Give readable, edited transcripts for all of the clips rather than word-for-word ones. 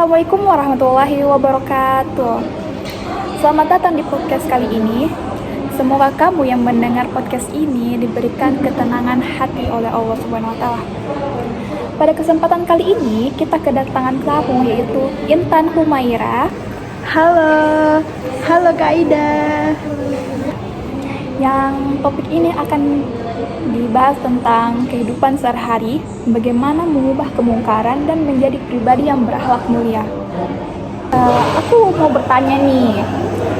Assalamualaikum warahmatullahi wabarakatuh. Selamat datang di podcast kali ini. Semoga kamu yang mendengar podcast ini diberikan ketenangan hati oleh Allah Subhanahu wa taala. Pada kesempatan kali ini kita kedatangan tamu yaitu Intan Humaira. Halo, halo Kak Ida. Yang topik ini akan dibahas tentang kehidupan sehari-hari, bagaimana mengubah kemungkaran dan menjadi pribadi yang berakhlak mulia. Aku mau bertanya nih,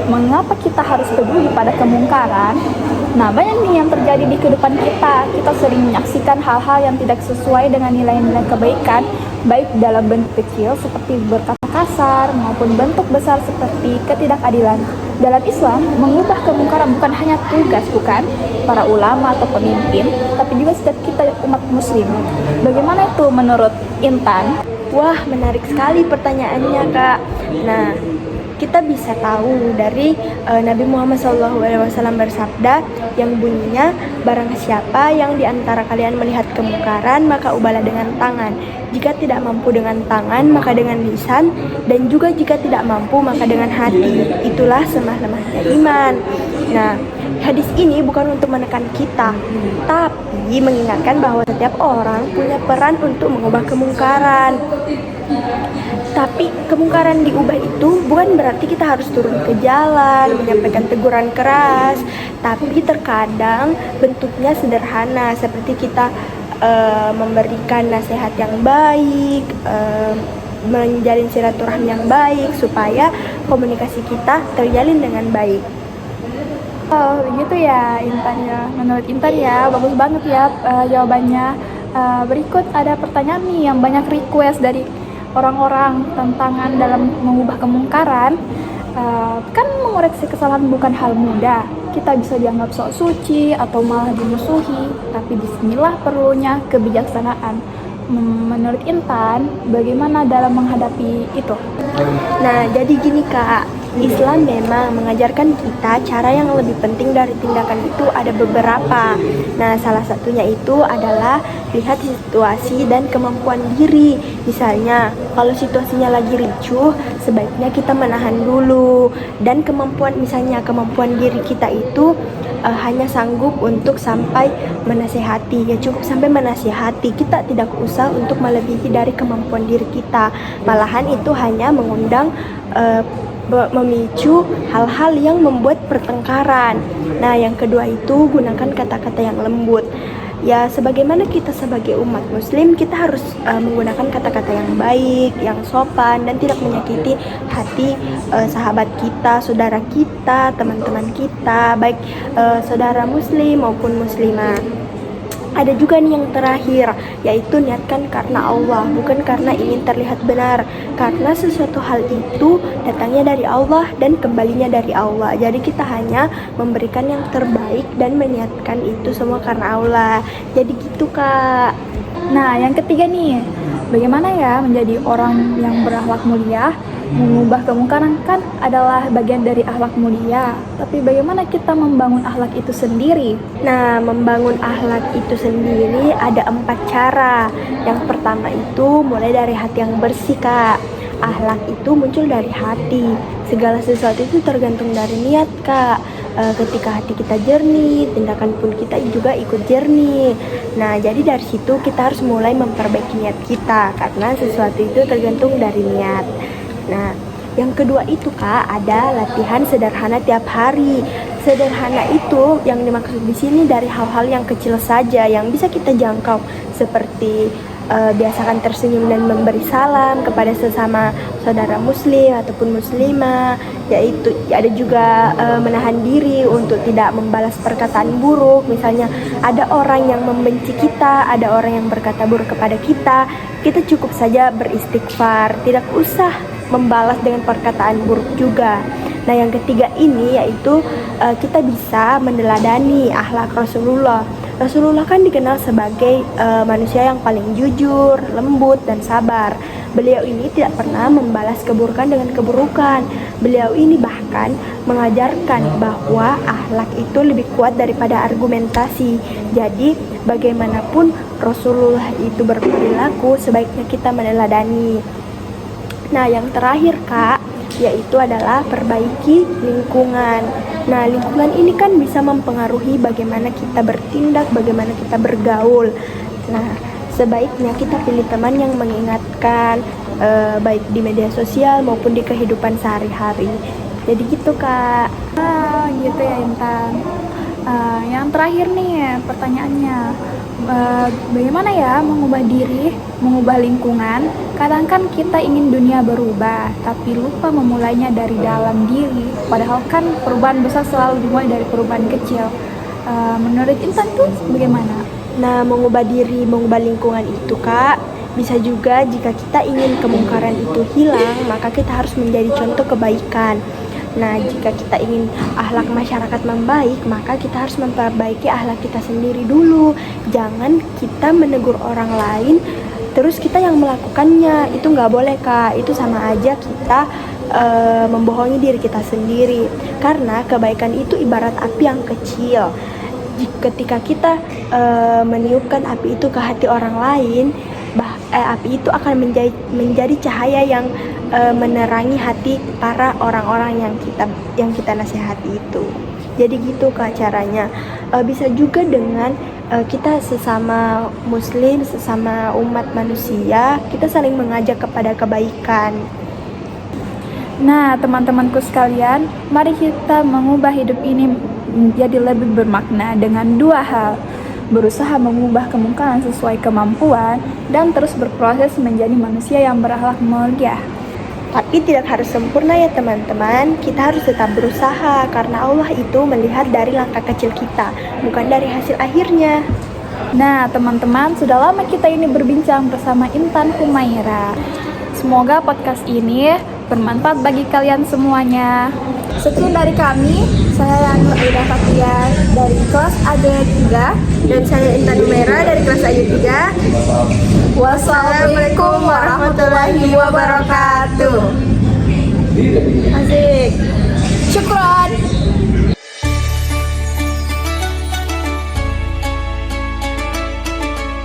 mengapa kita harus peduli pada kemungkaran? Nah, banyak nih yang terjadi di kehidupan kita. Kita sering menyaksikan hal-hal yang tidak sesuai dengan nilai-nilai kebaikan, baik dalam bentuk kecil seperti berkata kasar maupun bentuk besar seperti ketidakadilan. Dalam Islam, mengubah kemungkaran bukan hanya tugas para ulama atau pemimpin, tapi juga setiap kita umat muslim. Bagaimana itu menurut Intan? Wah, menarik sekali pertanyaannya, Kak. Nah, kita bisa tahu dari Nabi Muhammad SAW bersabda yang bunyinya, barang siapa yang diantara kalian melihat kemungkaran, maka ubahlah dengan tangan. Jika tidak mampu dengan tangan, maka dengan lisan, dan juga jika tidak mampu, maka dengan hati. Itulah selemah-lemahnya iman. Nah, hadis ini bukan untuk menekan kita, tapi mengingatkan bahwa setiap orang punya peran untuk mengubah kemungkaran. Tapi kemungkaran diubah itu bukan berarti kita harus turun ke jalan, menyampaikan teguran keras. Tapi terkadang bentuknya sederhana, seperti kita memberikan nasihat yang baik, menjalin silaturahmi yang baik, supaya komunikasi kita terjalin dengan baik. Oh, gitu ya Intan ya. Menurut Intan ya, bagus banget ya jawabannya. Berikut ada pertanyaan nih yang banyak request dari orang-orang, tantangan dalam mengubah kemungkaran. Kan mengoreksi kesalahan bukan hal mudah. Kita bisa dianggap sok suci atau malah dimusuhi, tapi bismillah perlunya kebijaksanaan. Menurut Intan, bagaimana dalam menghadapi itu? Nah, jadi gini Kak, Islam memang mengajarkan kita cara yang lebih penting dari tindakan itu ada beberapa. Nah, salah satunya itu adalah lihat situasi dan kemampuan diri. Misalnya, kalau situasinya lagi ricuh, sebaiknya kita menahan dulu. Dan kemampuan diri kita itu hanya sanggup untuk sampai menasehati. Ya cukup sampai menasehati. Kita tidak usah untuk melebihi dari kemampuan diri kita. Malahan itu hanya mengundang memicu hal-hal yang membuat pertengkaran. Nah, yang kedua itu gunakan kata-kata yang lembut. Ya, sebagaimana kita sebagai umat muslim, kita harus menggunakan kata-kata yang baik, yang sopan, dan tidak menyakiti hati sahabat kita, saudara kita, teman-teman kita, baik saudara muslim maupun muslimah. Ada juga nih yang terakhir, yaitu niatkan karena Allah, bukan karena ingin terlihat benar. Karena sesuatu hal itu datangnya dari Allah dan kembalinya dari Allah. Jadi kita hanya memberikan yang terbaik dan meniatkan itu semua karena Allah. Jadi gitu Kak. Nah, yang ketiga nih, bagaimana ya menjadi orang yang berakhlak mulia? Mengubah kemungkaran kan adalah bagian dari akhlak mulia. Tapi bagaimana kita membangun akhlak itu sendiri? Nah, membangun akhlak itu sendiri ada 4 cara. Yang pertama itu mulai dari hati yang bersih, Kak. Akhlak itu muncul dari hati. Segala sesuatu itu tergantung dari niat, Kak. Ketika hati kita jernih, tindakan pun kita juga ikut jernih. Nah, jadi dari situ kita harus mulai memperbaiki niat kita, karena sesuatu itu tergantung dari niat. Nah, yang kedua itu Kak, ada latihan sederhana tiap hari. Sederhana itu yang dimaksud di sini dari hal-hal yang kecil saja yang bisa kita jangkau, seperti biasakan tersenyum dan memberi salam kepada sesama saudara muslim ataupun muslimah. Yaitu ada juga menahan diri untuk tidak membalas perkataan buruk. Misalnya ada orang yang membenci kita, ada orang yang berkata buruk kepada kita, kita cukup saja beristighfar, tidak usah membalas dengan perkataan buruk juga. Nah, yang ketiga ini yaitu kita bisa meneladani akhlak Rasulullah. Rasulullah kan dikenal sebagai manusia yang paling jujur, lembut, dan sabar. Beliau ini tidak pernah membalas keburukan dengan keburukan. Beliau ini bahkan mengajarkan bahwa akhlak itu lebih kuat daripada argumentasi. Jadi, bagaimanapun Rasulullah itu berperilaku, sebaiknya kita meneladani. Nah, yang terakhir Kak, yaitu adalah perbaiki lingkungan. Nah, lingkungan ini kan bisa mempengaruhi bagaimana kita bertindak, bagaimana kita bergaul. Nah, sebaiknya kita pilih teman yang mengingatkan, baik di media sosial maupun di kehidupan sehari-hari. Jadi gitu Kak. Gitu ya Intan. Yang terakhir nih pertanyaannya, bagaimana ya mengubah diri, mengubah lingkungan? Kadang kan kita ingin dunia berubah, tapi lupa memulainya dari dalam diri. Padahal kan perubahan besar selalu dimulai dari perubahan kecil. Menurut Intan tuh bagaimana? Nah, mengubah diri, mengubah lingkungan itu Kak, bisa juga jika kita ingin kemungkaran itu hilang, maka kita harus menjadi contoh kebaikan. Nah, jika kita ingin akhlak masyarakat membaik, maka kita harus memperbaiki akhlak kita sendiri dulu. Jangan kita menegur orang lain, terus kita yang melakukannya. Itu nggak boleh Kak, itu sama aja kita membohongi diri kita sendiri. Karena kebaikan itu ibarat api yang kecil. Ketika kita meniupkan api itu ke hati orang lain, api itu akan menjadi cahaya yang menerangi hati para orang-orang yang kita nasihati itu. Jadi gitu Kak caranya. Bisa juga dengan kita sesama muslim, sesama umat manusia, kita saling mengajak kepada kebaikan. Nah, teman-temanku sekalian, mari kita mengubah hidup ini menjadi lebih bermakna dengan dua hal: berusaha mengubah kemungkaran sesuai kemampuan, dan terus berproses menjadi manusia yang berakhlak mulia. Tapi tidak harus sempurna ya teman-teman, kita harus tetap berusaha karena Allah itu melihat dari langkah kecil kita, bukan dari hasil akhirnya. Nah, teman-teman, sudah lama kita ini berbincang bersama Intan Humaira. Semoga podcast ini bermanfaat bagi kalian semuanya. Sekian dari kami, saya Nur Aida Fatia dari kelas AG3 Dan saya Intan Humaira dari kelas AG3. Wassalamualaikum warahmatullahi wabarakatuh. Asik.